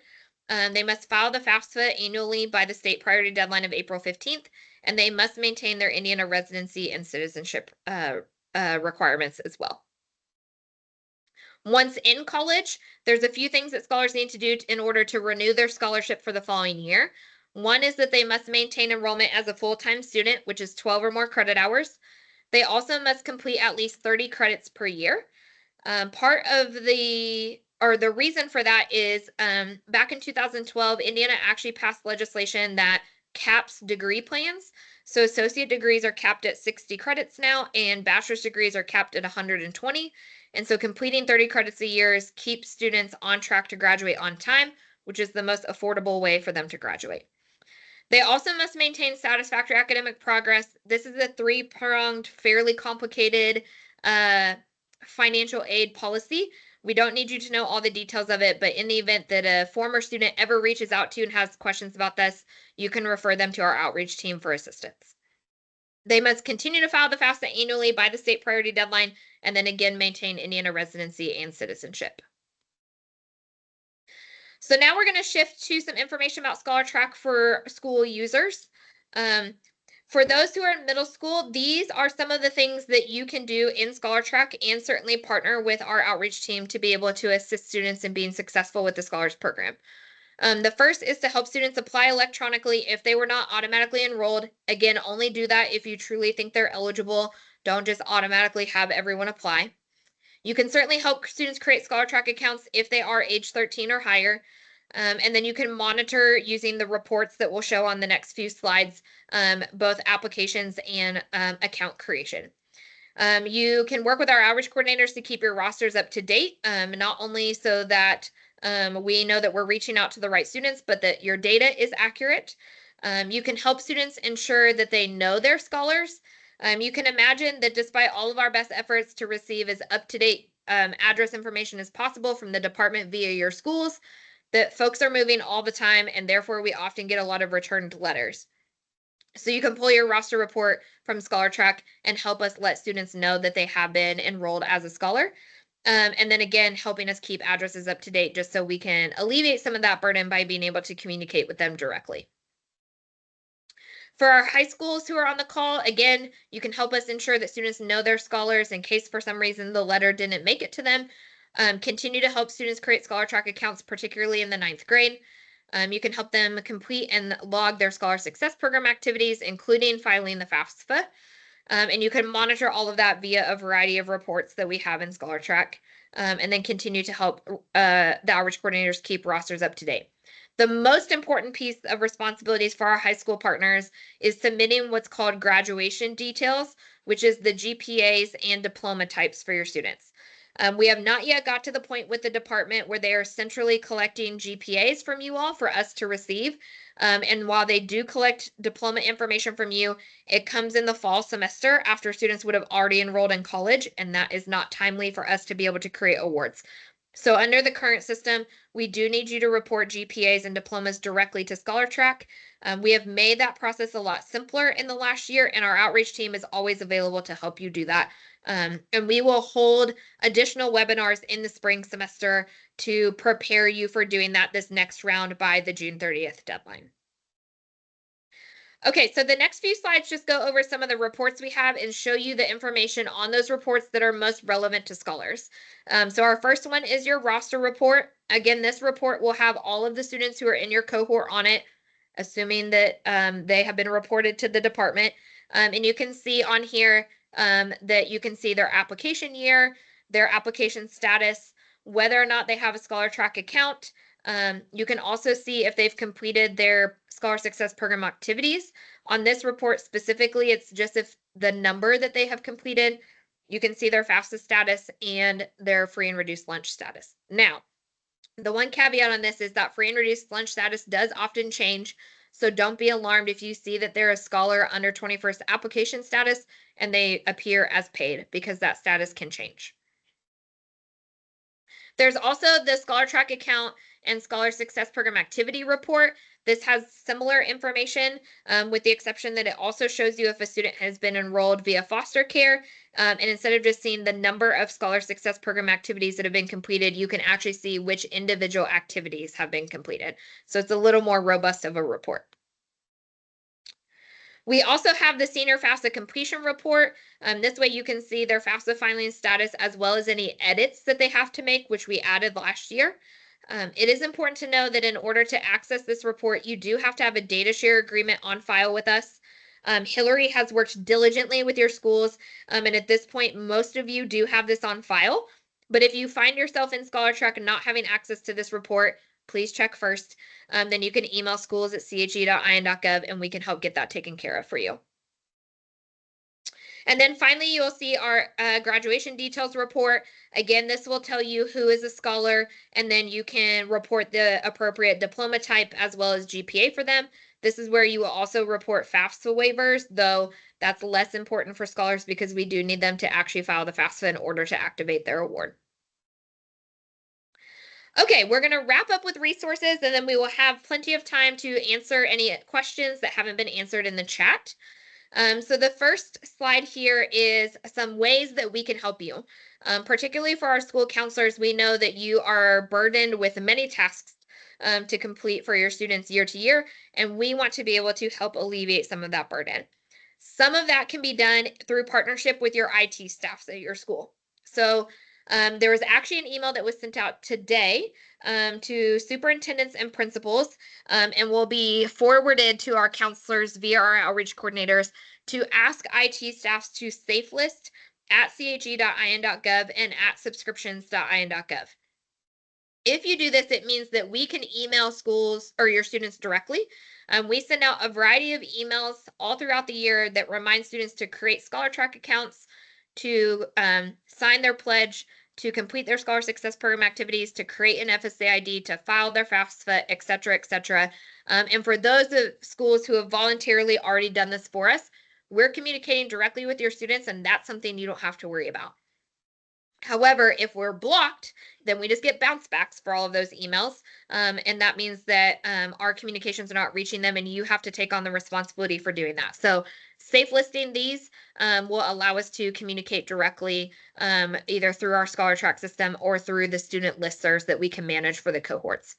They must file the FAFSA annually by the state priority deadline of April 15th, and they must maintain their Indiana residency and citizenship requirements as well. Once in college, there's a few things that scholars need to do in order to renew their scholarship for the following year. One is that they must maintain enrollment as a full-time student, which is 12 or more credit hours. They also must complete at least 30 credits per year. Part of the reason for that is back in 2012, Indiana actually passed legislation that caps degree plans. So associate degrees are capped at 60 credits now, and bachelor's degrees are capped at 120. And so completing 30 credits a year keeps students on track to graduate on time, which is the most affordable way for them to graduate. They also must maintain satisfactory academic progress. This is a three-pronged, fairly complicated financial aid policy. We don't need you to know all the details of it, but in the event that a former student ever reaches out to you and has questions about this, you can refer them to our outreach team for assistance. They must continue to file the FAFSA annually by the state priority deadline, and then again maintain Indiana residency and citizenship. So now we're going to shift to some information about ScholarTrack for school users. For those who are in middle school, these are some of the things that you can do in ScholarTrack, and certainly partner with our outreach team to be able to assist students in being successful with the Scholars Program. The first is to help students apply electronically if they were not automatically enrolled. Again, only do that if you truly think they're eligible. Don't just automatically have everyone apply. You can certainly help students create ScholarTrack accounts if they are age 13 or higher. And then you can monitor using the reports that we'll show on the next few slides, both applications and account creation. You can work with our outreach coordinators to keep your rosters up to date, not only so that we know that we're reaching out to the right students, but that your data is accurate. You can help students ensure that they know their scholars. You can imagine that despite all of our best efforts to receive as up-to-date address information as possible from the department via your schools, that folks are moving all the time, and therefore we often get a lot of returned letters. So you can pull your roster report from ScholarTrack and help us let students know that they have been enrolled as a scholar. And then again, helping us keep addresses up to date just so we can alleviate some of that burden by being able to communicate with them directly. For our high schools who are on the call, again, you can help us ensure that students know their scholars in case for some reason the letter didn't make it to them. Continue to help students create ScholarTrack accounts, particularly in the 9th grade. You can help them complete and log their Scholar Success Program activities, including filing the FAFSA. And you can monitor all of that via a variety of reports that we have in ScholarTrack, and then continue to help the outreach coordinators keep rosters up to date. The most important piece of responsibilities for our high school partners is submitting what's called graduation details, which is the GPAs and diploma types for your students. We have not yet got to the point with the department where they are centrally collecting GPAs from you all for us to receive. And while they do collect diploma information from you, it comes in the fall semester after students would have already enrolled in college, and that is not timely for us to be able to create awards. So under the current system, we do need you to report GPAs and diplomas directly to ScholarTrack. We have made that process a lot simpler in the last year, and our outreach team is always available to help you do that. And we will hold additional webinars in the spring semester to prepare you for doing that this next round by the June 30th deadline. Okay, so the next few slides just go over some of the reports we have and show you the information on those reports that are most relevant to scholars. So our first one is your roster report. Again, this report will have all of the students who are in your cohort on it, assuming that they have been reported to the department. And you can see on here that you can see their application year, their application status, whether or not they have a ScholarTrack account. You can also see if they've completed their Scholar Success Program activities. On this report specifically, it's just if the number that they have completed. You can see their FAFSA status and their free and reduced lunch status. Now, the one caveat on this is that free and reduced lunch status does often change. So don't be alarmed if you see that they're a scholar under 21st application status and they appear as paid, because that status can change. There's also the ScholarTrack account and Scholar Success Program activity report. This has similar information, with the exception that it also shows you if a student has been enrolled via foster care. And instead of just seeing the number of Scholar Success Program activities that have been completed, you can actually see which individual activities have been completed. So it's a little more robust of a report. We also have the senior FAFSA completion report. This way you can see their FAFSA filing status as well as any edits that they have to make, which we added last year. It is important to know that in order to access this report, you do have to have a data share agreement on file with us. Hillary has worked diligently with your schools, and at this point, most of you do have this on file. But if you find yourself in ScholarTrack not having access to this report, please check first. Then you can email schools@che.in.gov and we can help get that taken care of for you. And then finally, you'll see our graduation details report. Again, this will tell you who is a scholar, and then you can report the appropriate diploma type as well as GPA for them. This is where you will also report FAFSA waivers, though that's less important for scholars because we do need them to actually file the FAFSA in order to activate their award. Okay, we're going to wrap up with resources, and then we will have plenty of time to answer any questions that haven't been answered in the chat. So the first slide here is some ways that we can help you. Particularly for our school counselors, we know that you are burdened with many tasks to complete for your students year to year, and we want to be able to help alleviate some of that burden. Some of that can be done through partnership with your IT staffs at your school. So there was actually an email that was sent out today to superintendents and principals, and will be forwarded to our counselors via our outreach coordinators to ask IT staffs to safe list at che.in.gov and at subscriptions.in.gov. If you do this, it means that we can email schools or your students directly. We send out a variety of emails all throughout the year that remind students to create ScholarTrack accounts, to sign their pledge, to complete their Scholar Success Program activities, to create an FSA ID, to file their FAFSA, et cetera, et cetera. And for those schools who have voluntarily already done this for us, we're communicating directly with your students, and that's something you don't have to worry about. However, if we're blocked, then we just get bounce backs for all of those emails. And that means that our communications are not reaching them, and you have to take on the responsibility for doing that. So safe listing these will allow us to communicate directly either through our ScholarTrack system or through the student listservs that we can manage for the cohorts.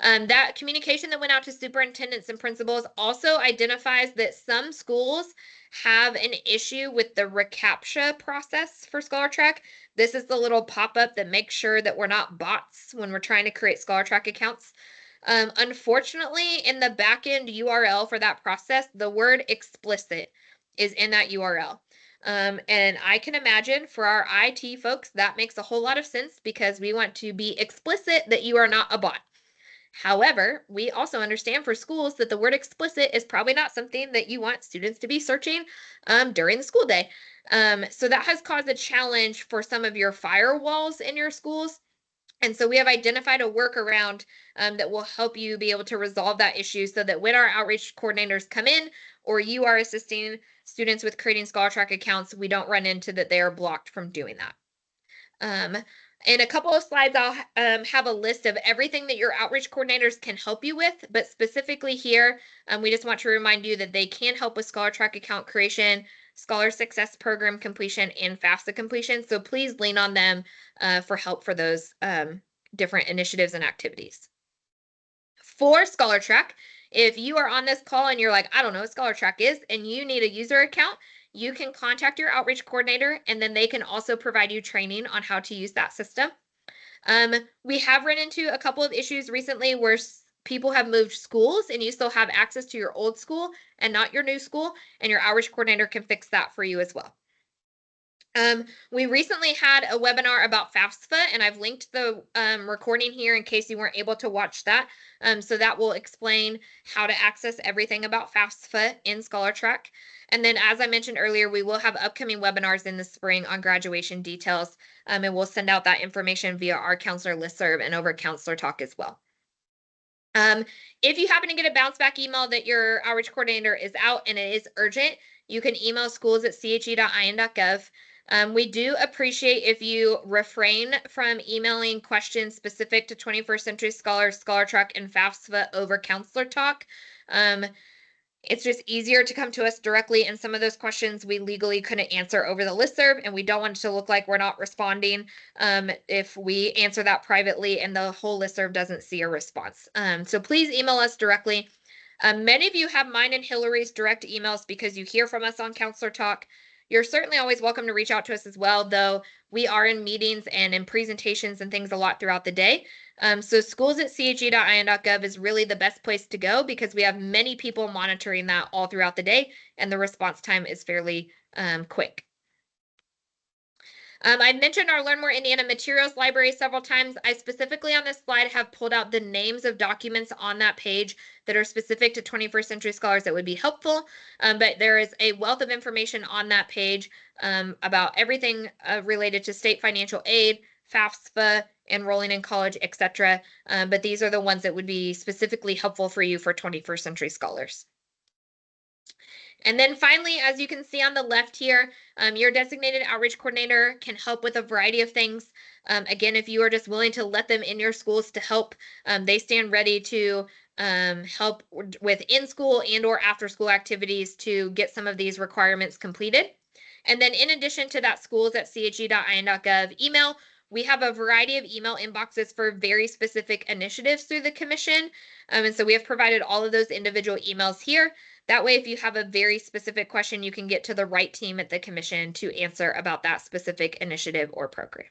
That communication that went out to superintendents and principals also identifies that some schools have an issue with the reCAPTCHA process for ScholarTrack. This is the little pop-up that makes sure that we're not bots when we're trying to create ScholarTrack accounts. Unfortunately, in the backend URL for that process, the word explicit is in that URL. And I can imagine for our IT folks, that makes a whole lot of sense because we want to be explicit that you are not a bot. However, we also understand for schools that the word explicit is probably not something that you want students to be searching during the school day. So that has caused a challenge for some of your firewalls in your schools. And so we have identified a workaround that will help you be able to resolve that issue so that when our outreach coordinators come in or you are assisting students with creating ScholarTrack accounts, we don't run into that they are blocked from doing that. In a couple of slides, I'll have a list of everything that your outreach coordinators can help you with, but specifically here, we just want to remind you that they can help with ScholarTrack account creation, Scholar Success Program completion, and FAFSA completion. So please lean on them for help for those different initiatives and activities. For ScholarTrack, if you are on this call and you're like, I don't know what ScholarTrack is, and you need a user account, you can contact your outreach coordinator, and then they can also provide you training on how to use that system. We have run into a couple of issues recently where people have moved schools and you still have access to your old school and not your new school, and your outreach coordinator can fix that for you as well. We recently had a webinar about FAFSA, and I've linked the recording here in case you weren't able to watch that. So that will explain how to access everything about FAFSA in ScholarTrack. And then, as I mentioned earlier, we will have upcoming webinars in the spring on graduation details, and we'll send out that information via our counselor listserv and over Counselor Talk as well. If you happen to get a bounce back email that your outreach coordinator is out and it is urgent, you can email schools@che.in.gov. We do appreciate if you refrain from emailing questions specific to 21st Century Scholars, ScholarTrack, and FAFSA over Counselor Talk. It's just easier to come to us directly, and some of those questions we legally couldn't answer over the listserv, and we don't want it to look like we're not responding if we answer that privately and the whole listserv doesn't see a response. So please email us directly. Many of you have mine and Hillary's direct emails because you hear from us on Counselor Talk. You're certainly always welcome to reach out to us as well, though we are in meetings and in presentations and things a lot throughout the day. So schools@che.in.gov is really the best place to go because we have many people monitoring that all throughout the day, and the response time is fairly quick. I mentioned our Learn More Indiana materials library several times. I specifically on this slide have pulled out the names of documents on that page that are specific to 21st Century Scholars that would be helpful. But there is a wealth of information on that page about everything related to state financial aid, FAFSA, enrolling in college, etc. But these are the ones that would be specifically helpful for you for 21st Century Scholars. And then finally, as you can see on the left here, your designated outreach coordinator can help with a variety of things. Again, if you are just willing to let them in your schools to help, they stand ready to help with in-school and or after-school activities to get some of these requirements completed. And then in addition to that schools@che.in.gov email, we have a variety of email inboxes for very specific initiatives through the commission. And so we have provided all of those individual emails here. That way, if you have a very specific question, you can get to the right team at the commission to answer about that specific initiative or program.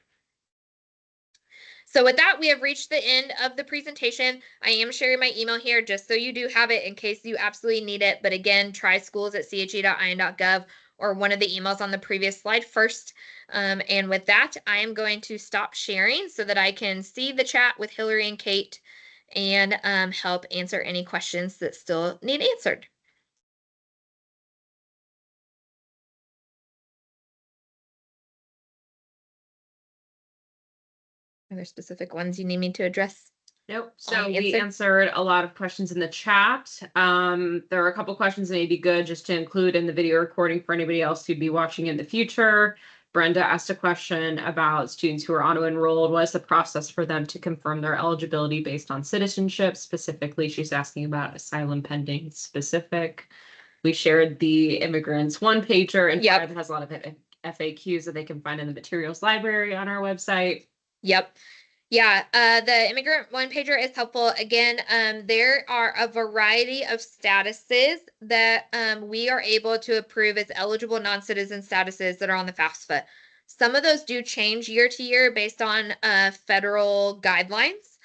So with that, we have reached the end of the presentation. I am sharing my email here just so you do have it in case you absolutely need it. But again, try schools@che.in.gov or one of the emails on the previous slide first. And with that, I am going to stop sharing so that I can see the chat with Hillary and Kate and help answer any questions that still need answered. Are there specific ones you need me to address? Nope. So we answered a lot of questions in the chat. There are a couple questions that may be good just to include in the video recording for anybody else who'd be watching in the future. Brenda asked a question about students who are auto-enrolled. What is the process for them to confirm their eligibility based on citizenship? Specifically, she's asking about asylum pending specific. We shared the immigrants one-pager, and Yep. Fred has a lot of FAQs that they can find in the materials library on our website. Yep. Yeah, the immigrant one pager is helpful. Again, there are a variety of statuses that we are able to approve as eligible non-citizen statuses that are on the FAFSA. Some of those do change year to year based on federal guidelines.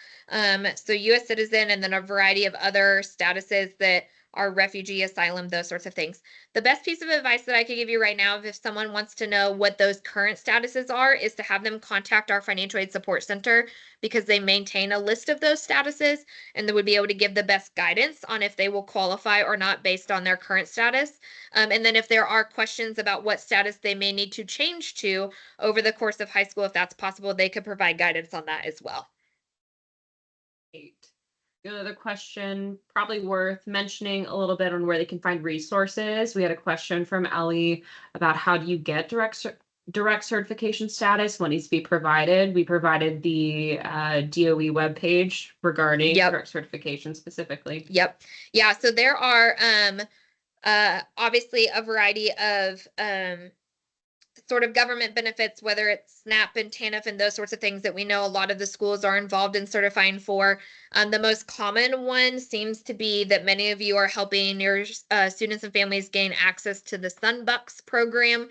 So U.S. citizen and then a variety of other statuses that are refugee, asylum, those sorts of things. The best piece of advice that I could give you right now, if someone wants to know what those current statuses are, is to have them contact our financial aid support center because they maintain a list of those statuses and they would be able to give the best guidance on if they will qualify or not based on their current status. And then if there are questions about what status they may need to change to over the course of high school, if that's possible, they could provide guidance on that as well. Another question, probably worth mentioning a little bit on where they can find resources. We had a question from Ellie about how do you get direct certification status, what needs to be provided. We provided the DOE webpage regarding direct certification specifically. Yep. Yeah, so there are obviously a variety of sort of government benefits, whether it's SNAP and TANF and those sorts of things that we know a lot of the schools are involved in certifying for. The most common one seems to be that many of you are helping your students and families gain access to the Sunbucks program.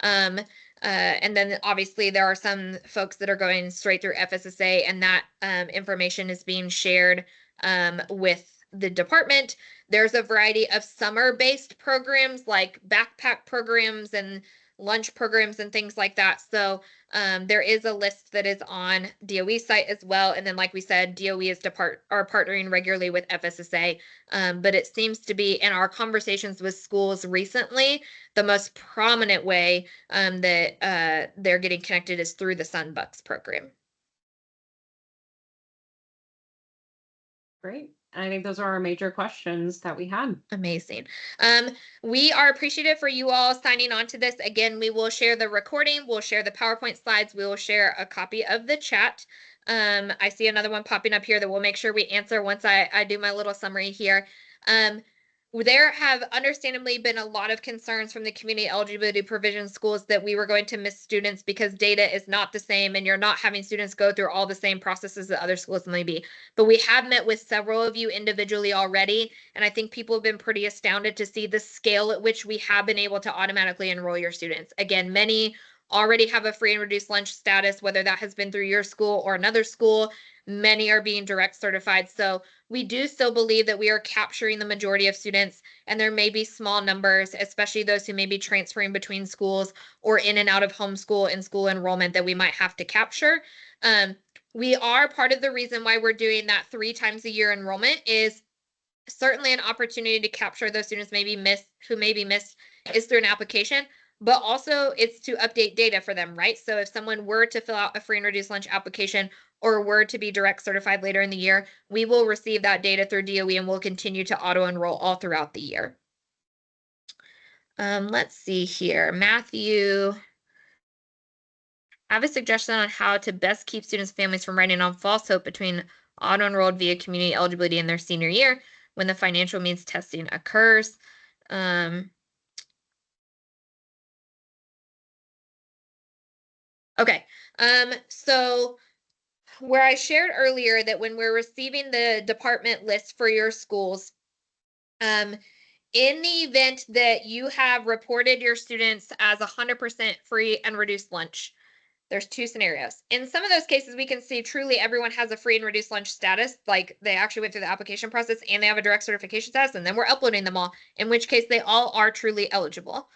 And then obviously there are some folks that are going straight through FSSA, and that information is being shared with the department. There's a variety of summer-based programs like backpack programs and lunch programs and things like that. So there is a list that is on DOE site as well. And then, like we said, DOE is are partnering regularly with FSSA. But it seems to be in our conversations with schools recently, the most prominent way that they're getting connected is through the Sunbucks program. Great. And I think those are our major questions that we had. Amazing. We are appreciative for you all signing on to this. Again, we will share the recording, we'll share the PowerPoint slides, we will share a copy of the chat. I see another one popping up here that we'll make sure we answer once I do my little summary here. There have understandably been a lot of concerns from the community eligibility provision schools that we were going to miss students because data is not the same and you're not having students go through all the same processes that other schools may be. But we have met with several of you individually already, and I think people have been pretty astounded to see the scale at which we have been able to automatically enroll your students. Again, many already have a free and reduced lunch status, whether that has been through your school or another school. Many are being direct certified. So we do still believe that we are capturing the majority of students, and there may be small numbers, especially those who may be transferring between schools or in and out of homeschool and school enrollment, that we might have to capture. We are part of the reason why we're doing that 3 times a year enrollment is certainly an opportunity to capture those students who may be missed is through an application, but also it's to update data for them, right? So if someone were to fill out a free and reduced lunch application or were to be direct certified later in the year, we will receive that data through DOE and we'll continue to auto enroll all throughout the year. Let's see here. Matthew, I have a suggestion on how to best keep students and families from riding on false hope between auto-enrolled via community eligibility in their senior year when the financial means testing occurs. Okay, so where I shared earlier that when we're receiving the department list for your schools, in the event that you have reported your students as 100% free and reduced lunch, there's 2 scenarios. In some of those cases, we can see truly everyone has a free and reduced lunch status, like they actually went through the application process and they have a direct certification status, and then we're uploading them all, in which case they all are truly eligible.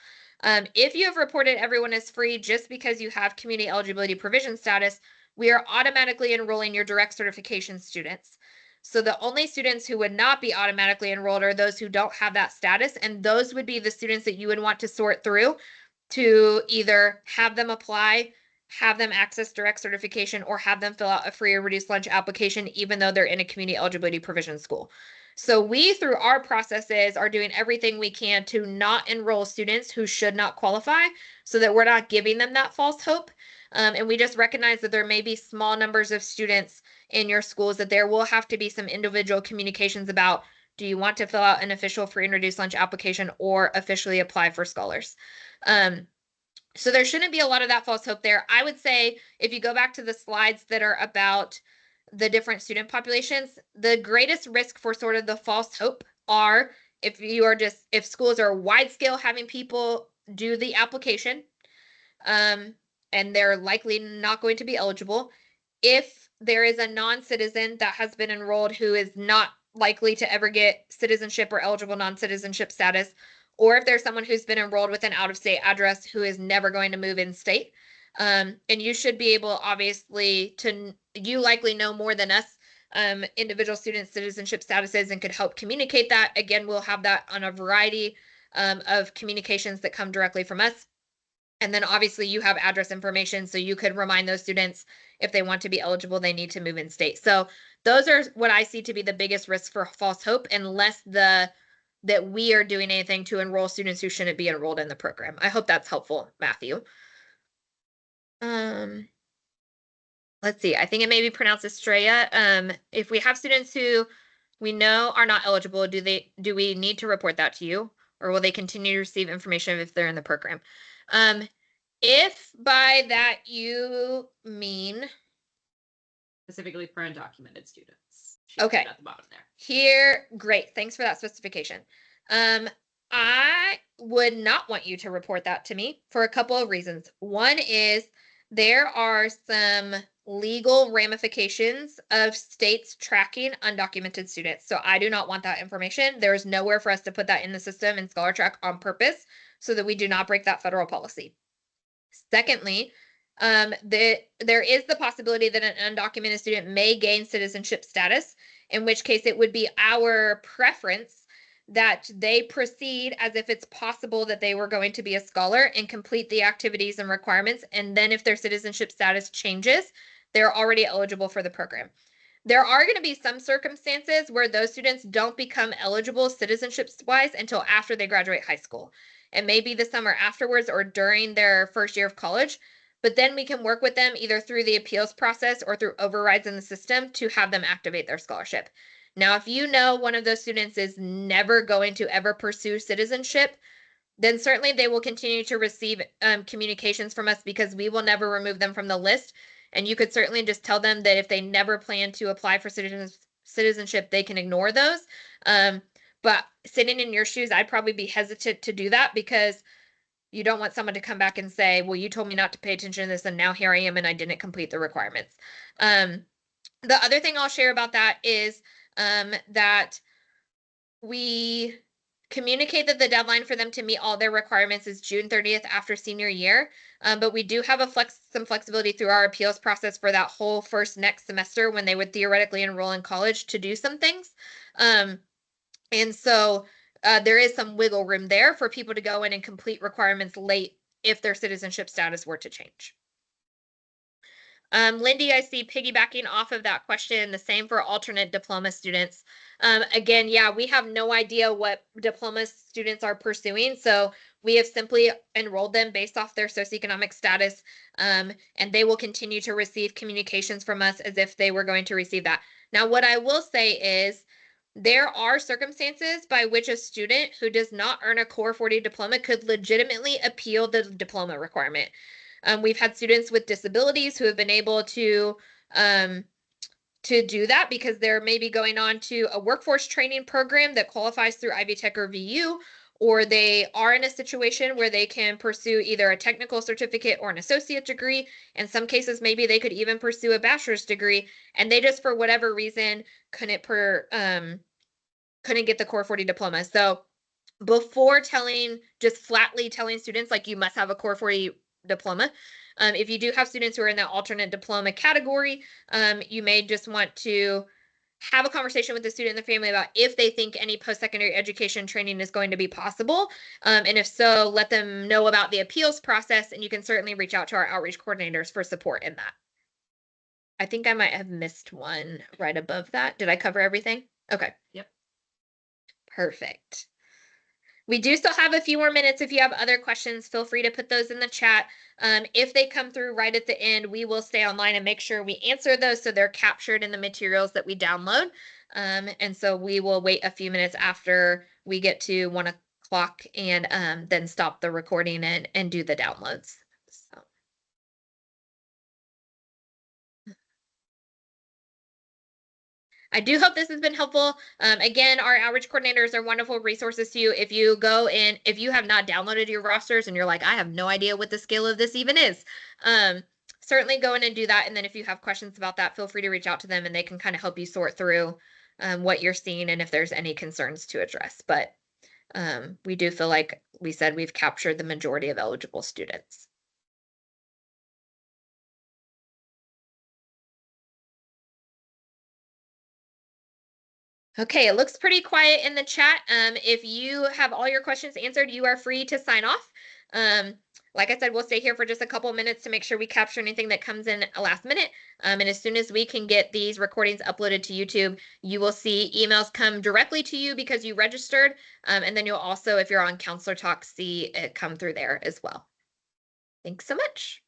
If you have reported everyone as free just because you have community eligibility provision status, we are automatically enrolling your direct certification students. So the only students who would not be automatically enrolled are those who don't have that status, and those would be the students that you would want to sort through to either have them apply, have them access direct certification, or have them fill out a free or reduced lunch application, even though they're in a community eligibility provision school. So we, through our processes, are doing everything we can to not enroll students who should not qualify so that we're not giving them that false hope. And we just recognize that there may be small numbers of students in your schools that there will have to be some individual communications about, do you want to fill out an official free and reduced lunch application or officially apply for scholars? So there shouldn't be a lot of that false hope there. I would say if you go back to the slides that are about the different student populations, the greatest risk for sort of the false hope are if schools are wide scale having people do the application, and they're likely not going to be eligible. If there is a non-citizen that has been enrolled who is not likely to ever get citizenship or eligible non-citizenship status, or if there's someone who's been enrolled with an out-of-state address who is never going to move in state. And you should be able, obviously, you likely know more than us, individual student citizenship statuses and could help communicate that. Again, we'll have that on a variety of communications that come directly from us. And then obviously you have address information, so you could remind those students if they want to be eligible, they need to move in state. So those are what I see to be the biggest risk for false hope, unless that we are doing anything to enroll students who shouldn't be enrolled in the program. I hope that's helpful, Matthew. Let's see. I think it may be pronounced Estrella. If we have students who we know are not eligible, do we need to report that to you, or will they continue to receive information if they're in the program? If by that you mean specifically for undocumented students. Okay. At the bottom there. Here, great. Thanks for that specification. I would not want you to report that to me for a couple of reasons. One is there are some legal ramifications of states tracking undocumented students. So I do not want that information. There is nowhere for us to put that in the system in ScholarTrack on purpose so that we do not break that federal policy. Secondly, there is the possibility that an undocumented student may gain citizenship status, in which case it would be our preference that they proceed as if it's possible that they were going to be a scholar and complete the activities and requirements. And then if their citizenship status changes, they're already eligible for the program. There are going to be some circumstances where those students don't become eligible citizenship-wise until after they graduate high school. It may be the summer afterwards or during their first year of college, but then we can work with them either through the appeals process or through overrides in the system to have them activate their scholarship. Now, if you know one of those students is never going to ever pursue citizenship, then certainly they will continue to receive communications from us because we will never remove them from the list. And you could certainly just tell them that if they never plan to apply for citizenship, they can ignore those. But sitting in your shoes, I'd probably be hesitant to do that because you don't want someone to come back and say, well, you told me not to pay attention to this, and now here I am, and I didn't complete the requirements. The other thing I'll share about that is that we communicate that the deadline for them to meet all their requirements is June 30th after senior year. But we do have some flexibility through our appeals process for that whole next semester when they would theoretically enroll in college to do some things. And so there is some wiggle room there for people to go in and complete requirements late if their citizenship status were to change. Lindy, I see piggybacking off of that question, the same for alternate diploma students. Again, yeah, we have no idea what diploma students are pursuing. So we have simply enrolled them based off their socioeconomic status, and they will continue to receive communications from us as if they were going to receive that. Now, what I will say is there are circumstances by which a student who does not earn a Core 40 diploma could legitimately appeal the diploma requirement. We've had students with disabilities who have been able to do that because they're maybe going on to a workforce training program that qualifies through Ivy Tech or VU, or they are in a situation where they can pursue either a technical certificate or an associate degree. In some cases, maybe they could even pursue a bachelor's degree, and they just, for whatever reason, couldn't get the Core 40 diploma. So before just flatly telling students like you must have a Core 40 diploma, if you do have students who are in that alternate diploma category, you may just want to have a conversation with the student and the family about if they think any post-secondary education training is going to be possible. And if so, let them know about the appeals process, and you can certainly reach out to our outreach coordinators for support in that. I think I might have missed one right above that. Did I cover everything? Okay. Yep. Perfect. We do still have a few more minutes. If you have other questions, feel free to put those in the chat. If they come through right at the end, we will stay online and make sure we answer those so they're captured in the materials that we download. And so we will wait a few minutes after we get to 1 o'clock and then stop the recording and do the downloads. So. I do hope this has been helpful. Again, our outreach coordinators are wonderful resources to you. If you go in, if you have not downloaded your rosters and you're like, I have no idea what the scale of this even is, certainly go in and do that. And then if you have questions about that, feel free to reach out to them and they can kind of help you sort through what you're seeing and if there's any concerns to address. But we do feel like we said we've captured the majority of eligible students. Okay, it looks pretty quiet in the chat. If you have all your questions answered, you are free to sign off. Like I said, we'll stay here for just a couple of minutes to make sure we capture anything that comes in last minute. And as soon as we can get these recordings uploaded to YouTube, you will see emails come directly to you because you registered. And then you'll also, if you're on ScholarTrack, see it come through there as well. Thanks so much.